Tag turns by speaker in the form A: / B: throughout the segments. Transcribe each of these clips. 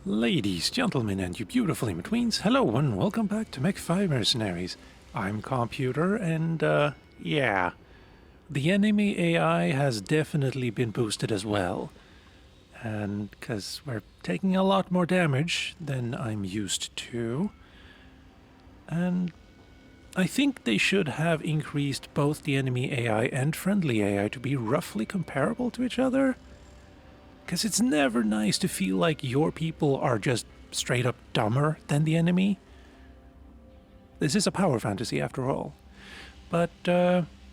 A: Ladies, gentlemen, and you beautiful in-betweens, hello and welcome back to MechWarrior Mercenaries. I'm Calmputer, and yeah, the enemy AI has definitely been boosted as well. And because we're taking a lot more damage than I'm used to. And I think they should have increased both the enemy AI and friendly AI to be roughly comparable to each other. Because it's never nice to feel like your people are just straight up dumber than the enemy. This is a power fantasy after all. But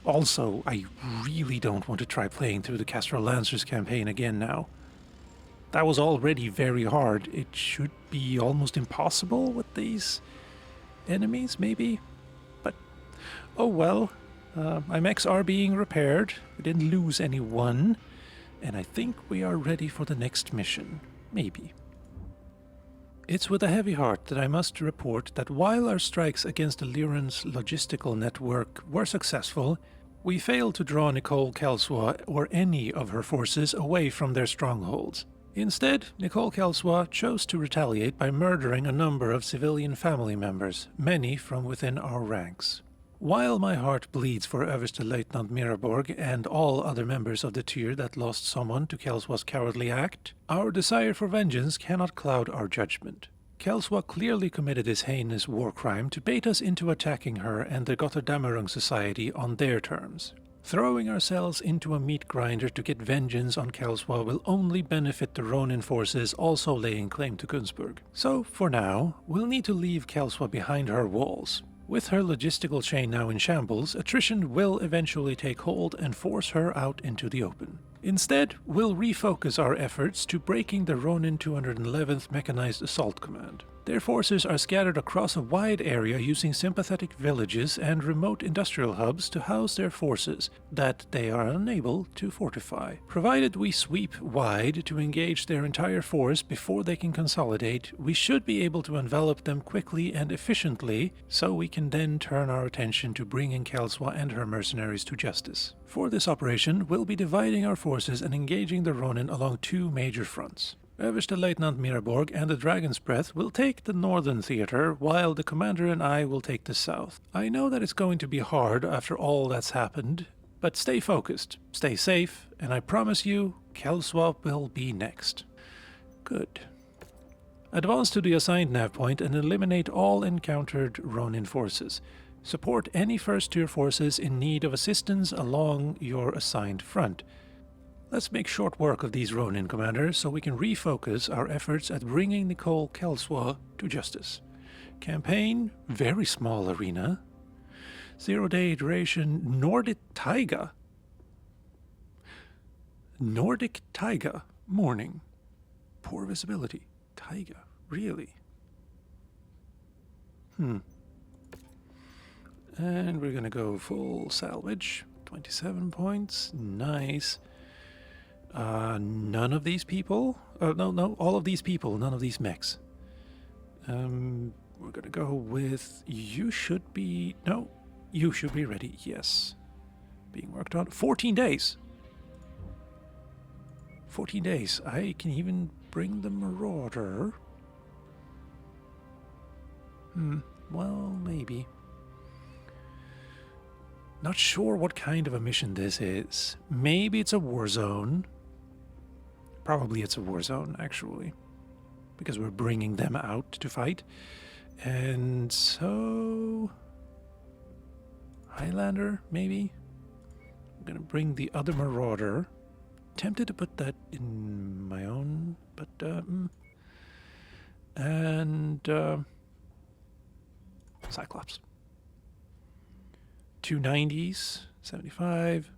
A: also, I really don't want to try playing through the Castrol Lancers campaign again now. That was already very hard. It should be almost impossible with these enemies, maybe? But, oh well. My mechs are being repaired. We didn't lose anyone. And I think we are ready for the next mission. Maybe. It's with a heavy heart that I must report that while our strikes against the Lyran's logistical network were successful, we failed to draw Nicole Kelswa or any of her forces away from their strongholds. Instead, Nicole Kelswa chose to retaliate by murdering a number of civilian family members, many from within our ranks. While my heart bleeds for Översteleutnant Miraborg and all other members of the tier that lost someone to Kelswa's cowardly act, our desire for vengeance cannot cloud our judgment. Kelswa clearly committed this heinous war crime to bait us into attacking her and the Gotterdammerung Society on their terms. Throwing ourselves into a meat grinder to get vengeance on Kelswa will only benefit the Ronin forces also laying claim to Gunzburg. So, for now, we'll need to leave Kelswa behind her walls. With her logistical chain now in shambles, attrition will eventually take hold and force her out into the open. Instead, we'll refocus our efforts to breaking the Ronin 211th Mechanized Assault Command. Their forces are scattered across a wide area using sympathetic villages and remote industrial hubs to house their forces that they are unable to fortify. Provided we sweep wide to engage their entire force before they can consolidate, we should be able to envelop them quickly and efficiently, so we can then turn our attention to bringing Kelswa and her mercenaries to justice. For this operation, we'll be dividing our forces and engaging the Ronin along two major fronts. Översteleutnant Miraborg and the Dragon's Breath will take the northern theater, while the commander and I will take the south. I know that it's going to be hard after all that's happened, but stay focused, stay safe, and I promise you, Kelswa will be next. Good. Advance to the assigned nav point and eliminate all encountered Ronin forces. Support any first-tier forces in need of assistance along your assigned front. Let's make short work of these Ronin commanders so we can refocus our efforts at bringing Nicole Kelswa to justice. Campaign, very small arena. 0-day duration, Nordic Taiga. Nordic Taiga, morning. Poor visibility. Taiga, really? And we're gonna go full salvage. 27 points, nice. None of these people? No, all of these people, none of these mechs. We're gonna go with, you should be ready, yes. Being worked on, 14 days. 14 days, I can even bring the Marauder. Well, maybe. Not sure what kind of a mission this is. Maybe it's a war zone. Probably it's a war zone, actually, because we're bringing them out to fight. And so... Highlander, maybe? I'm gonna bring the other Marauder. Tempted to put that in my own, but... Cyclops. 290s, 75.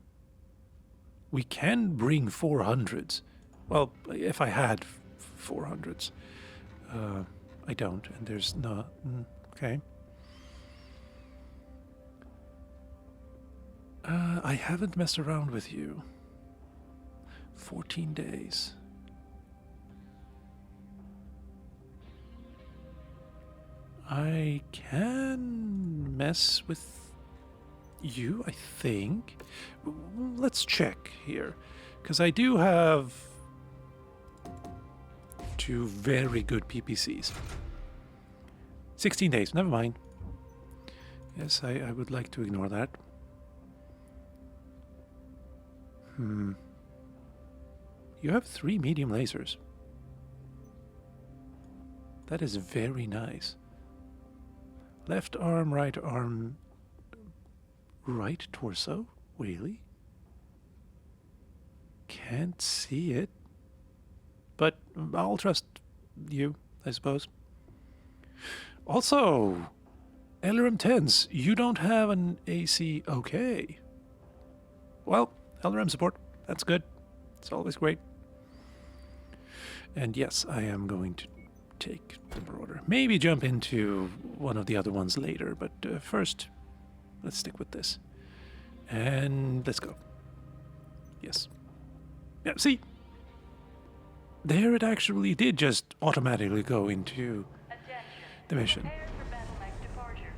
A: We can bring 400s. Well, if I had 400s. I don't, and there's not. Okay. I haven't messed around with you. 14 days. I can mess with you, I think. Let's check here, because I do have to very good PPCs. 16 days, never mind. Yes, I would like to ignore that. You have 3 medium lasers. That is very nice. Left arm, right arm, right torso? Really? Can't see it. But I'll trust you, I suppose. Also, LRM 10s, you don't have an AC okay. Well, LRM support, that's good. It's always great. And yes, I am going to take the Marauder. Maybe jump into one of the other ones later, but first, let's stick with this. And let's go. Yes. Yeah, see? There it actually did just automatically go into the mission.
B: Prepare for battle mech departure.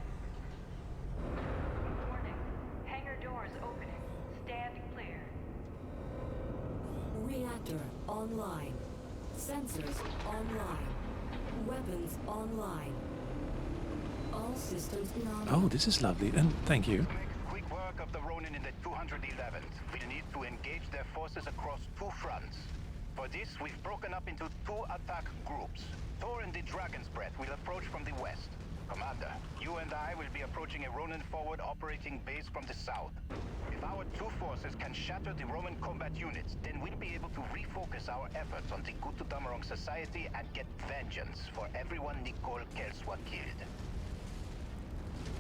B: Warning. Hangar doors opening. Stand clear.
C: Reactor online. Sensors online. Weapons online. All systems nominal.
A: Oh, this is lovely, and thank you.
D: Make quick work of the Ronin in the 211th. We'll need to engage their forces across 2 fronts. For this, we've broken up into 2 attack groups. Thor and the Dragon's Breath will approach from the west. Commander, you and I will be approaching a Ronin forward operating base from the south. If our 2 forces can shatter the Roman combat units, then we'll be able to refocus our efforts on the Gutudammerung Society and get vengeance for everyone Nicole Kelswa killed.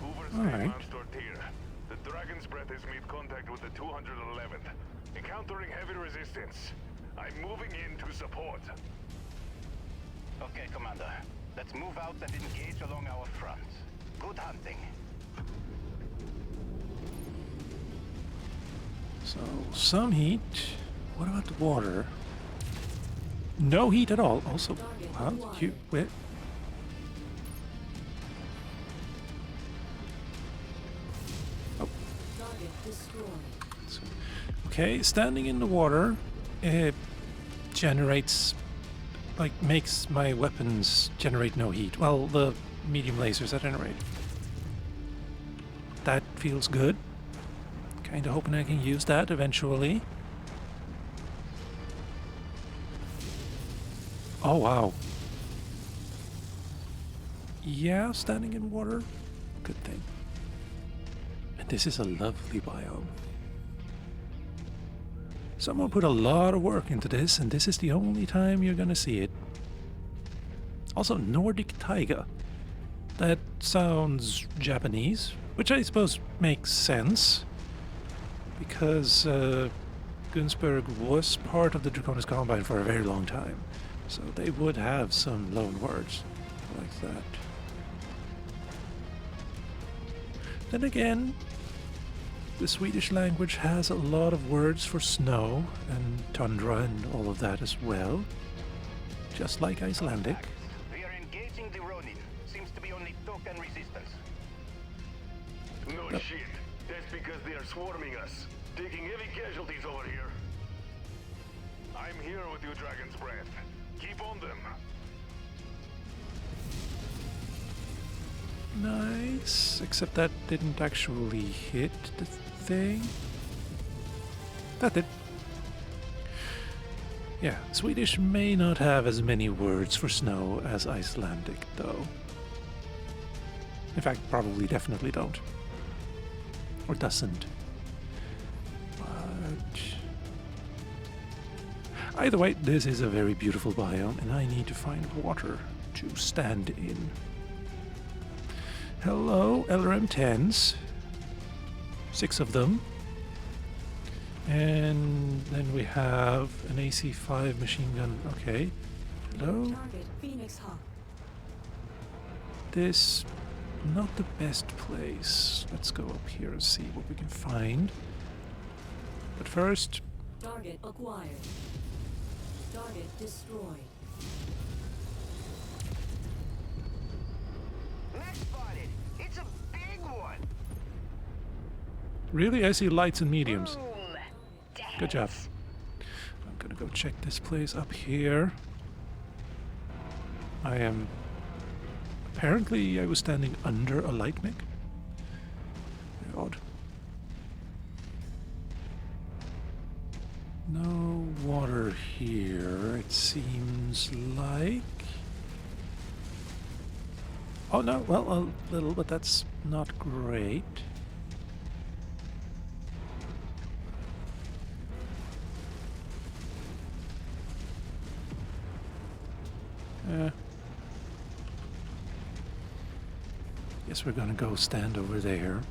E: Colonel Månsdottir. The Dragon's Breath has made contact with the 211th, encountering heavy resistance. I'm moving in to support.
D: Okay, Commander. Let's move out and engage along our front. Good hunting.
A: So, some heat. What about the water? No heat at all. Also, how cute. Wait. Oh. So, okay, standing in the water, it generates, like, makes my weapons generate no heat. Well, the medium lasers at any rate. That feels good. Kinda hoping I can use that eventually. Oh, wow. Yeah, standing in water. Good thing. And this is a lovely biome. Someone put a lot of work into this, and this is the only time you're gonna see it. Also, Nordic taiga. That sounds Japanese, which I suppose makes sense, because Gunzburg was part of the Draconis Combine for a very long time, so they would have some loan words like that. Then again, the Swedish language has a lot of words for snow and tundra and all of that as well, just like Icelandic.
D: We are engaging the Ronin. Seems to be only token resistance.
E: No shit. That's because they are swarming us, taking heavy casualties over here. I'm here with you, Dragon's Breath. Keep on them.
A: Nice, except that didn't actually hit the thing. That did. Yeah, Swedish may not have as many words for snow as Icelandic, though. In fact, probably definitely don't. Or doesn't. But either way, this is a very beautiful biome, and I need to find water to stand in. Hello, LRM 10s. 6 of them. And then we have an AC-5 machine gun. Okay. Hello?
C: Target Phoenix Hawk.
A: This, not the best place. Let's go up here and see what we can find. But first...
C: Target acquired. Target destroyed.
D: Mech spotted. It's a big one.
A: Really? I see lights and mediums.
B: Boom.
A: Good job. I'm gonna go check this place up here. I am... Apparently I was standing under a light mech. Very odd. No water here, it seems like. Oh no, well, a little, but that's not great. Guess we're gonna go stand over there.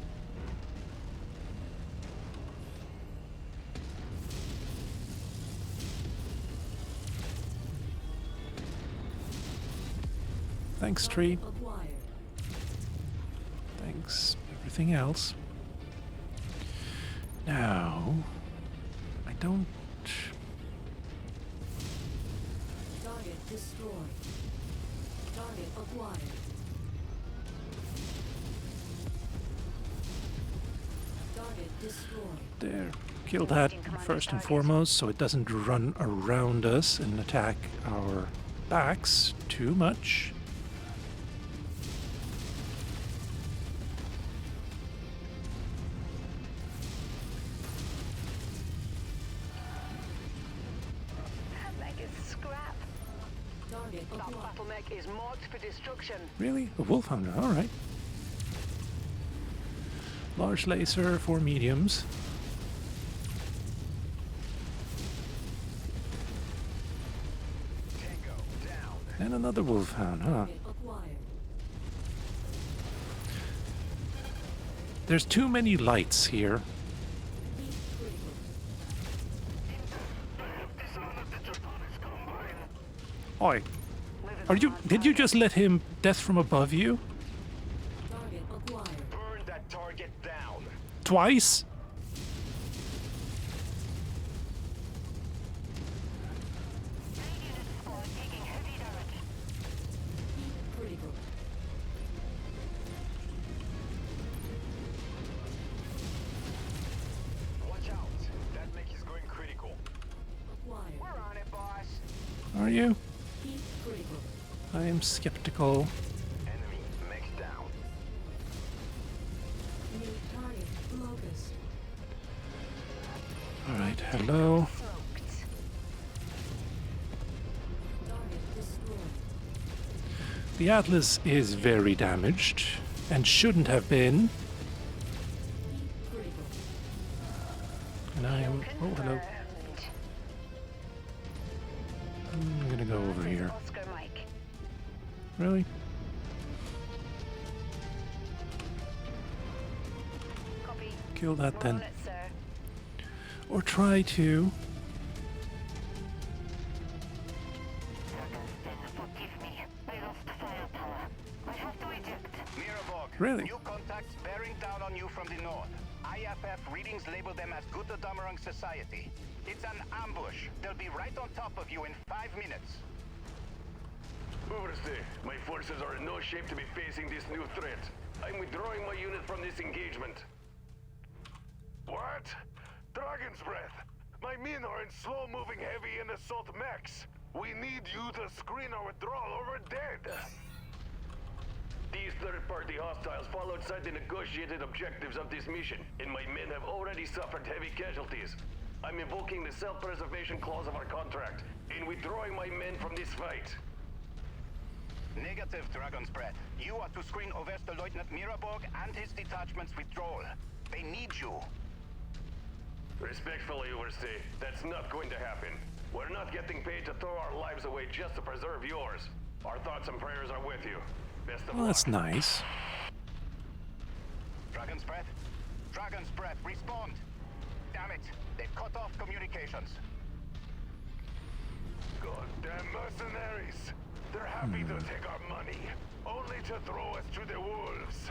A: Thanks, tree.
C: Acquired.
A: Thanks, everything else. Now, I don't...
C: Target destroyed. Target acquired. Target destroyed.
A: There. Kill that first and foremost so it doesn't run around us and attack our backs too much.
B: Mech is scrap.
C: Target
B: That
C: acquired.
B: battle mech is marked for destruction.
A: Really? A wolfhounder, alright. Large laser for mediums.
D: Tango down.
A: And another wolfhound, huh?
C: Target acquired.
A: There's too many lights here.
C: Heat critical.
A: Oi. Did you just let him death from above you?
C: Target acquired.
D: Burn that target down.
A: Twice?
C: Heat critical.
D: Watch out. That mech is going critical.
C: Acquired.
B: We're on it, boss.
A: Are you?
C: Heat critical.
A: I am skeptical.
D: Enemy mech down.
C: New target locust.
A: Alright, hello.
C: Target destroyed.
A: The Atlas is very damaged and shouldn't have been.
C: Heat critical.
A: And I am. Oh, hello. I'm gonna go over here.
B: Oscar Mike.
A: Really?
B: Copy.
A: Kill that
B: We're
A: then.
B: on it, sir.
A: Or try to.
D: Mirabog.
A: Really?
D: New contacts bearing down on you from the north. IFF readings label them as Gutadommerung Society. It's an ambush. They'll be right on top of you in 5 minutes.
E: Overstay, my forces are in no shape to be facing this new threat. I'm withdrawing my unit from this engagement. What? Dragon's Breath! My men are in slow-moving heavy and assault mechs. We need you to screen our withdrawal or we're dead. These third-party hostiles fall outside the negotiated objectives of this mission, and my men have already suffered heavy casualties. I'm invoking the self-preservation clause of our contract, and withdrawing my men from this fight.
D: Negative, Dragon's Breath. You are to screen Oberstleutnant Mirabog and his detachment's withdrawal. They need you.
E: Respectfully, Overstay, that's not going to happen. We're not getting paid to throw our lives away just to preserve yours. Our thoughts and prayers are with you. Best of
A: Well,
E: luck.
A: that's nice.
D: Dragon's Breath? Dragon's Breath, respond! Damn it, they've cut off communications.
E: Goddamn mercenaries! They're happy to take our money, only to throw us to the wolves.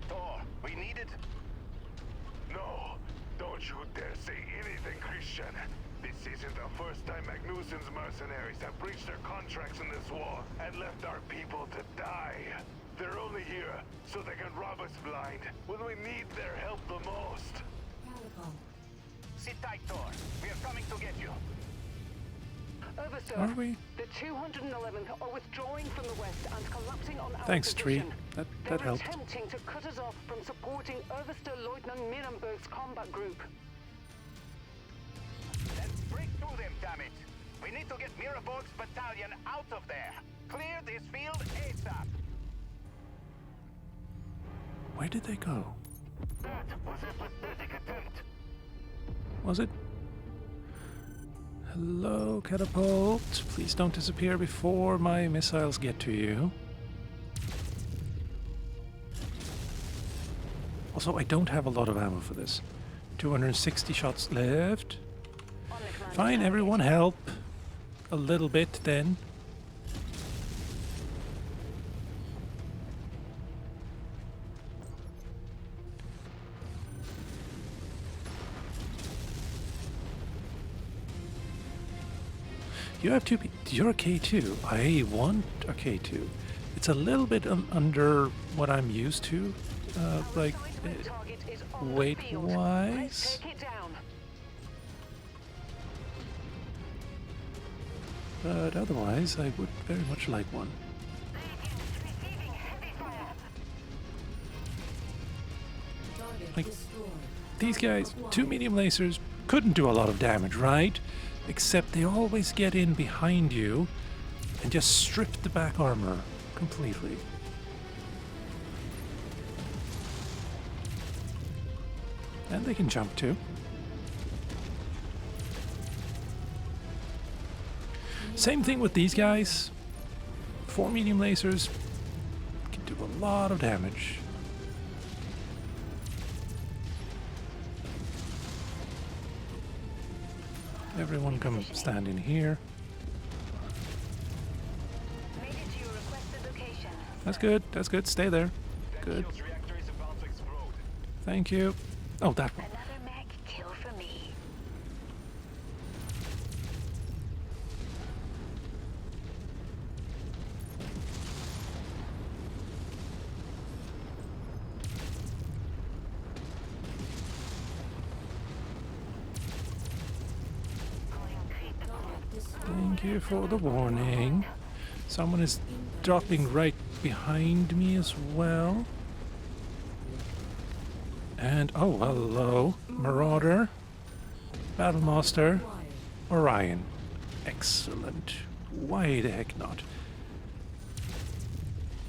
D: Thor, we need it.
E: No, don't you dare say anything, Christian. This isn't the first time Magnussen's mercenaries have breached their contracts in this war and left our people to die. They're only here so they can rob us blind when we need their help the most.
C: Catapult.
D: Sit tight, Thor. We are coming to get you.
F: Oversir,
A: Are we?
F: the 211th are withdrawing from the west and collapsing on our
A: Thanks, Tree.
F: position.
A: That
F: They're
A: helped.
F: attempting to cut us off from supporting Oversir Lieutenant Mirenberg's combat group.
D: Let's break through them, damn it! We need to get Mirenberg's battalion out of there. Clear this field ASAP.
A: Where did they go?
E: That was a pathetic attempt.
A: Was it? Hello, catapult. Please don't disappear before my missiles get to you. Also, I don't have a lot of ammo for this. 260 shots left. Fine, everyone help. A little bit then. You have two. You're a K2. I want a K2. It's a little bit under what I'm used to, like
F: Target is on the
A: weight
F: field.
A: wise.
F: Let's take it down.
A: But otherwise, I would very much like one.
C: Target
A: Like,
C: destroyed.
A: These guys, 2 medium lasers, couldn't do a lot of damage, right? Except they always get in behind you and just strip the back armor completely. And they can jump too. Same thing with these guys. 4 medium lasers can do a lot of damage. Everyone come stand in here.
B: Made it to your requested location.
A: That's good, that's good. Stay there. Good.
E: Reactor is about to explode.
A: Thank you. Oh, that one.
B: Another mech kill for me.
C: Target destroyed.
A: Thank you for the warning. Someone is dropping right behind me as well. And, oh, hello. Marauder. Battlemaster.
C: Acquired.
A: Orion. Excellent. Why the heck not?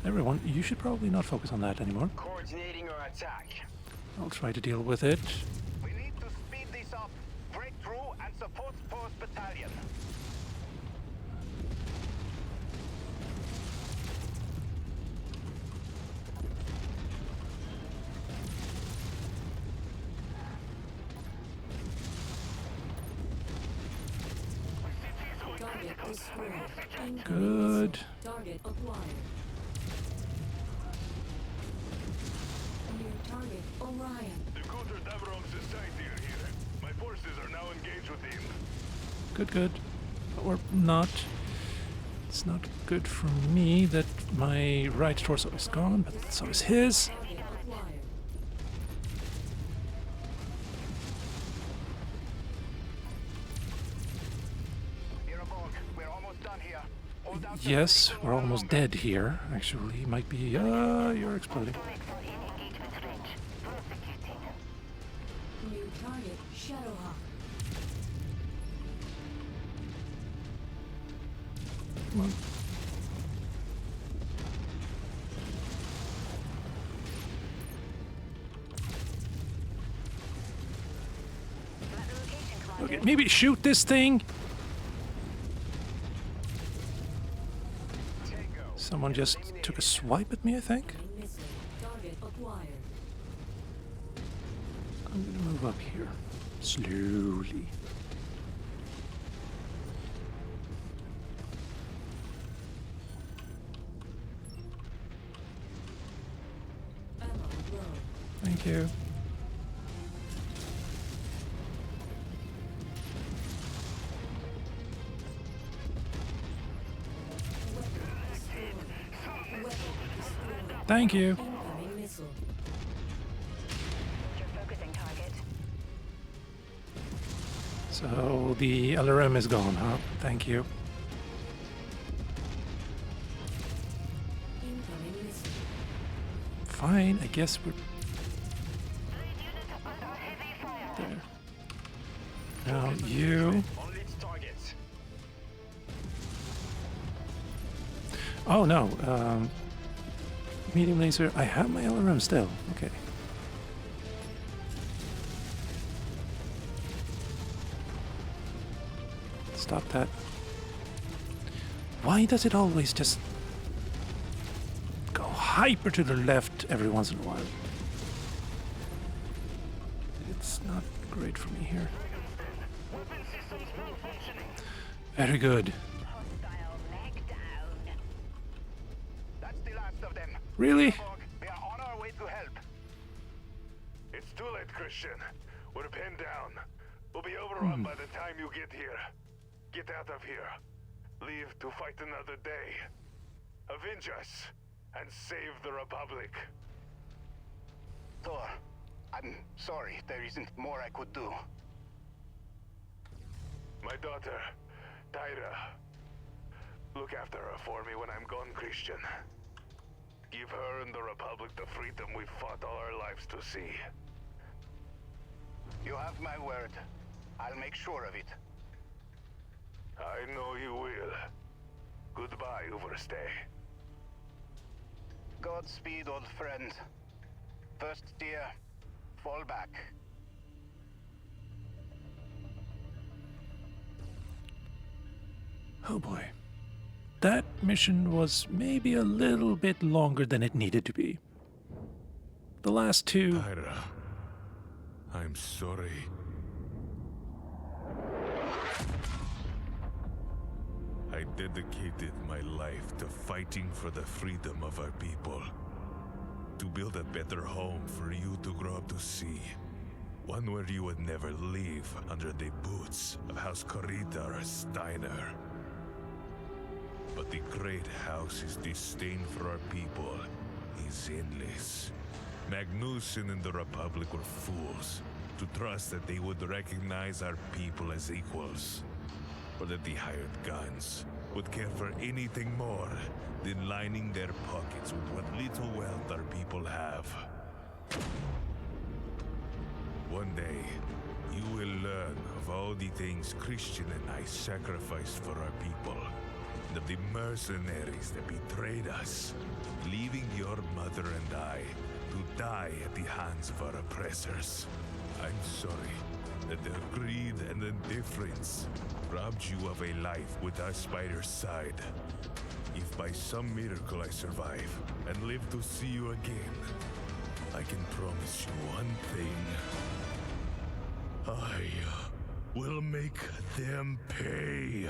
A: Everyone, you should probably not focus on that anymore.
D: Coordinating our attack.
A: I'll try to deal with it.
D: We need to speed this up. Break through and support Force Battalion.
C: Target destroyed. Incoming
A: Good.
C: missile. Target acquired. New target Orion.
E: The Coulter Davron Society are here. My forces are now engaged with them.
A: Good, good. Or not. It's not good for me that my right torso is gone, but so is his.
C: Target acquired.
D: Mirenberg, we're almost done here. Hold out the
A: Yes,
D: position
A: we're
D: no
A: almost
D: longer.
A: dead here. Actually, might be. You're exploding.
C: New target Shadowhawk.
A: Come on. Okay, maybe shoot this thing. Someone just took a swipe at me, I think.
C: Incoming missile. Target acquired.
A: I'm gonna move up here. Slowly.
C: Ammo low.
A: Thank you.
C: Weapon destroyed. Weapon destroyed.
A: Thank you.
C: Incoming missile.
B: You're focusing target.
A: So the LRM is gone, huh? Thank you.
C: missile.
A: Fine, I guess we're there. Now you.
E: Only its targets.
A: Oh no. Medium laser. I have my LRM still. Okay. Stop that. Why does it always just go hyper to the left every once in a while? It's not great for me here. Very good.
D: That's the last of them.
A: Really?
D: We are on our way to help.
E: It's too late, Christian. We're pinned down. We'll be overrun by the time you get here. Get out of here. Leave to fight another day. Avenge us and save the Republic.
D: Thor, I'm sorry. There isn't more I could do.
E: My daughter, Tyra. Look after her for me when I'm gone, Christian. Give her and the Republic the freedom we fought all our lives to see.
D: You have my word. I'll make sure of it.
E: I know you will. Goodbye, Overstay.
D: Godspeed, old friend. First dear, fall back.
A: Oh boy. That mission was maybe a little bit longer than it needed to be. The last two...
E: Tyra, I'm sorry. I dedicated my life to fighting for the freedom of our people. To build a better home for you to grow up to see. One where you would never leave under the boots of House Corita or Steiner. But the great house's disdain for our people is endless. Magnuson and the Republic were fools to trust that they would recognize our people as equals, or that the hired guns would care for anything more than lining their pockets with what little wealth our people have. One day, you will learn of all the things Christian and I sacrificed for our people, and of the mercenaries that betrayed us, leaving your mother and I to die at the hands of our oppressors. I'm sorry that their greed and indifference robbed you of a life with us by your side. If by some miracle I survive and live to see you again, I can promise you one thing. I will make them pay.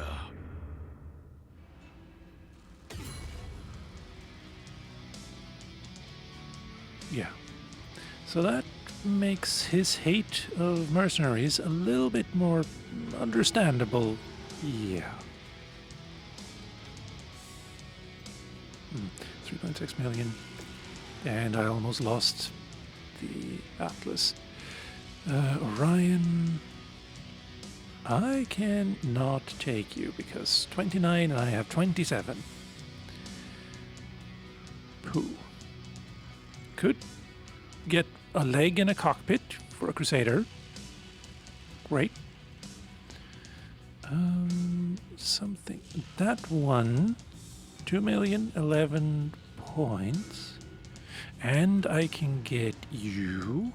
A: Yeah. So that makes his hate of mercenaries a little bit more understandable. Yeah. 3.6 million. And I almost lost the Atlas. Orion. I cannot take you because 29 and I have 27. Pooh. Could get a leg in a cockpit for a Crusader. Great. Something. That one. 2,011 points. And I can get you.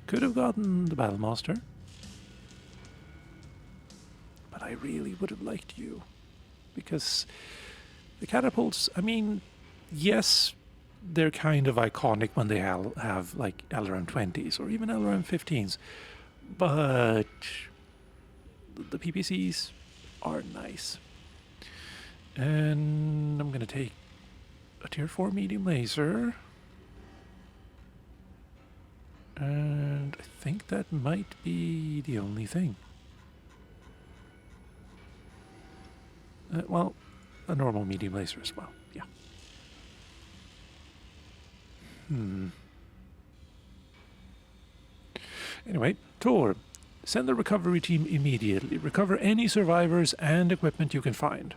A: Could have gotten the Battlemaster. But I really would have liked you. Because the catapults, I mean, yes, they're kind of iconic when they have like LRM 20s or even LRM 15s. But the PPCs are nice. And I'm going to take a tier 4 medium laser. And I think that might be the only thing. Well, a normal medium laser as well, yeah. Anyway, Tor, send the recovery team immediately. Recover any survivors and equipment you can find.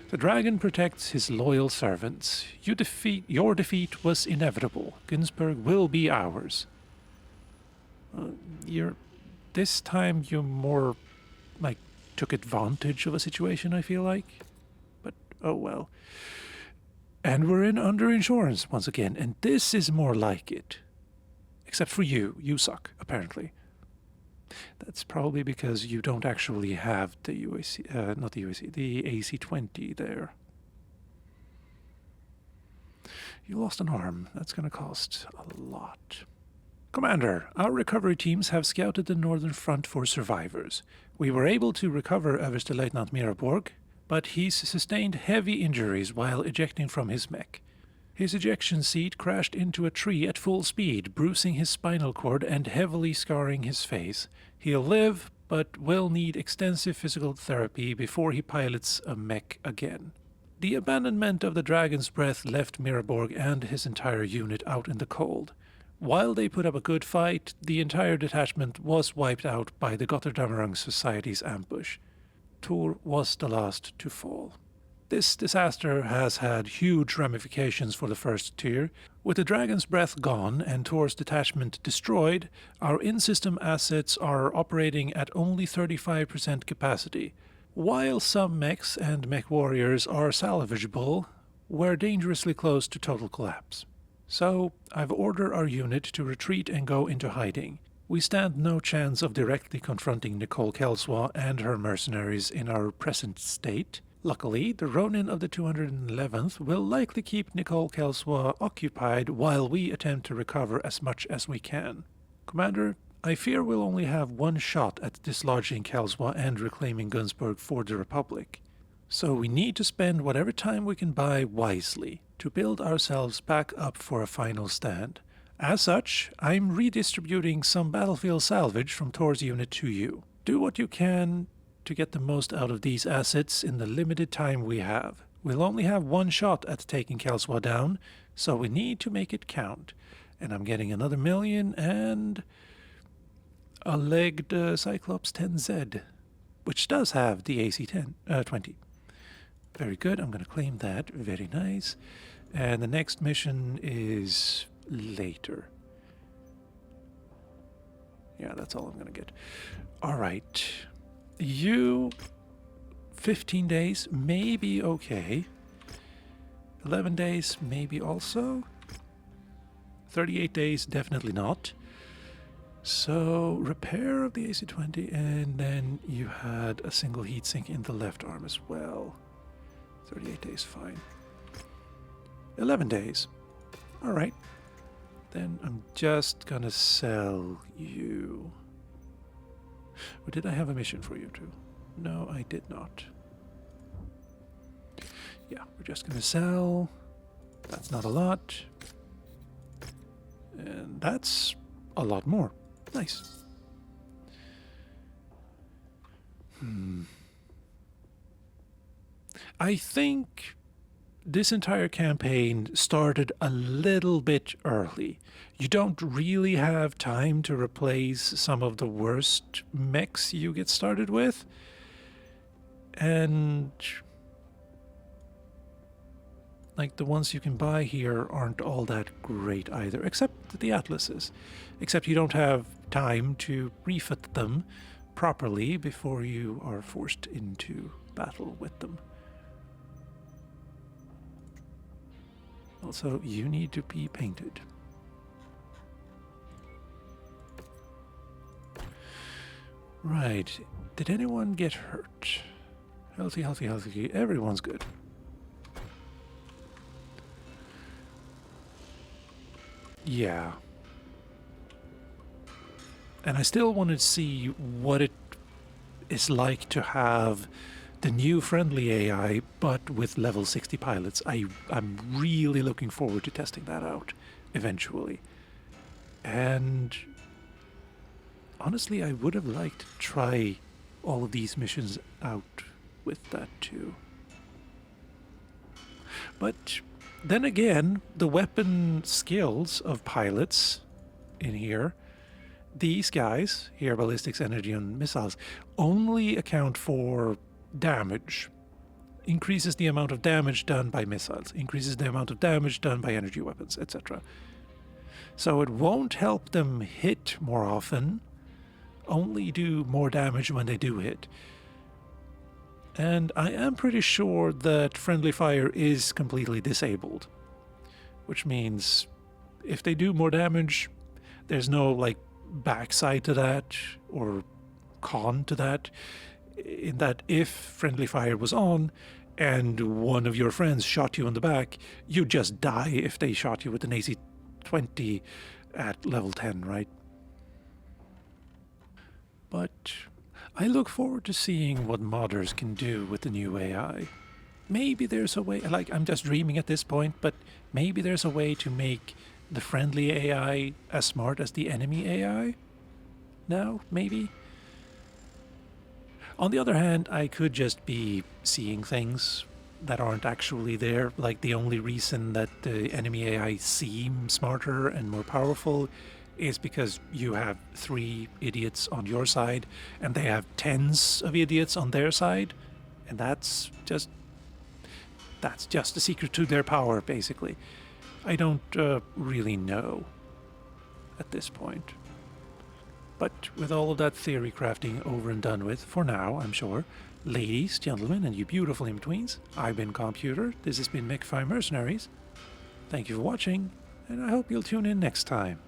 A: The dragon protects his loyal servants. Your defeat was inevitable. Gunzburg will be ours. This time you more, like, took advantage of a situation, I feel like. But, oh well. And we're under insurance once again, and this is more like it. Except for you. You suck, apparently. That's probably because you don't actually have the UAC, not the UAC, the AC-20 there. You lost an arm. That's going to cost a lot. Commander, our recovery teams have scouted the northern front for survivors. We were able to recover Oberstleutnant Miraborg, but he's sustained heavy injuries while ejecting from his mech. His ejection seat crashed into a tree at full speed, bruising his spinal cord and heavily scarring his face. He'll live, but will need extensive physical therapy before he pilots a mech again. The abandonment of the Dragon's Breath left Miraborg and his entire unit out in the cold. While they put up a good fight, the entire detachment was wiped out by the Gotterdammerung Society's ambush. Tor was the last to fall. This disaster has had huge ramifications for the first tier. With the Dragon's Breath gone and Tor's detachment destroyed, our in-system assets are operating at only 35% capacity. While some mechs and MechWarriors are salvageable, we're dangerously close to total collapse. So, I've ordered our unit to retreat and go into hiding. We stand no chance of directly confronting Nicole Kelswa and her mercenaries in our present state. Luckily, the Ronin of the 211th will likely keep Nicole Kelswa occupied while we attempt to recover as much as we can. Commander, I fear we'll only have one shot at dislodging Kelswa and reclaiming Gunzburg for the Republic. So we need to spend whatever time we can buy wisely to build ourselves back up for a final stand. As such, I'm redistributing some battlefield salvage from Tor's unit to you. Do what you can to get the most out of these assets in the limited time we have. We'll only have one shot at taking Kelswa down, so we need to make it count. And I'm getting another 1,000,000 and a legged Cyclops 10Z, which does have the AC-20. Very good, I'm going to claim that. Very nice. And the next mission is later. Yeah, that's all I'm going to get. All right. You, 15 days, maybe okay. 11 days, maybe also. 38 days, definitely not. So, repair of the AC-20, and then you had a single heatsink in the left arm as well. 38 days, fine. 11 days. Alright. Then I'm just gonna sell you. Or did I have a mission for you too? No, I did not. Yeah, we're just gonna sell. That's not a lot. And that's a lot more. Nice. I think this entire campaign started a little bit early. You don't really have time to replace some of the worst mechs you get started with. And like the ones you can buy here aren't all that great either, except the Atlases. Except you don't have time to refit them properly before you are forced into battle with them. Also, you need to be painted. Right. Did anyone get hurt? Healthy, healthy, healthy. Everyone's good. Yeah. And I still want to see what it is like to have the new friendly AI, but with level 60 pilots. I'm really looking forward to testing that out eventually. And honestly, I would have liked to try all of these missions out with that too. But then again, the weapon skills of pilots in here, these guys, here, ballistics, energy, and missiles, only account for damage. increases the amount of damage done by missiles, increases the amount of damage done by energy weapons, etc. So it won't help them hit more often, only do more damage when they do hit. And I am pretty sure that friendly fire is completely disabled, which means if they do more damage, there's no like backside to that or con to that, in that if friendly fire was on and one of your friends shot you in the back, you'd just die if they shot you with an AC-20 at level 10, right? But I look forward to seeing what modders can do with the new AI. Maybe there's a way, like I'm just dreaming at this point, but maybe there's a way to make the friendly AI as smart as the enemy AI? No? Maybe? On the other hand, I could just be seeing things that aren't actually there. Like the only reason that the enemy AI seem smarter and more powerful is because you have 3 idiots on your side and they have tens of idiots on their side, and that's just the secret to their power, basically. I don't really know at this point. But with all of that theory crafting over and done with, for now, I'm sure, ladies, gentlemen, and you beautiful in-betweens, I've been Calmputer, this has been Rival Mercenaries. Thank you for watching, and I hope you'll tune in next time.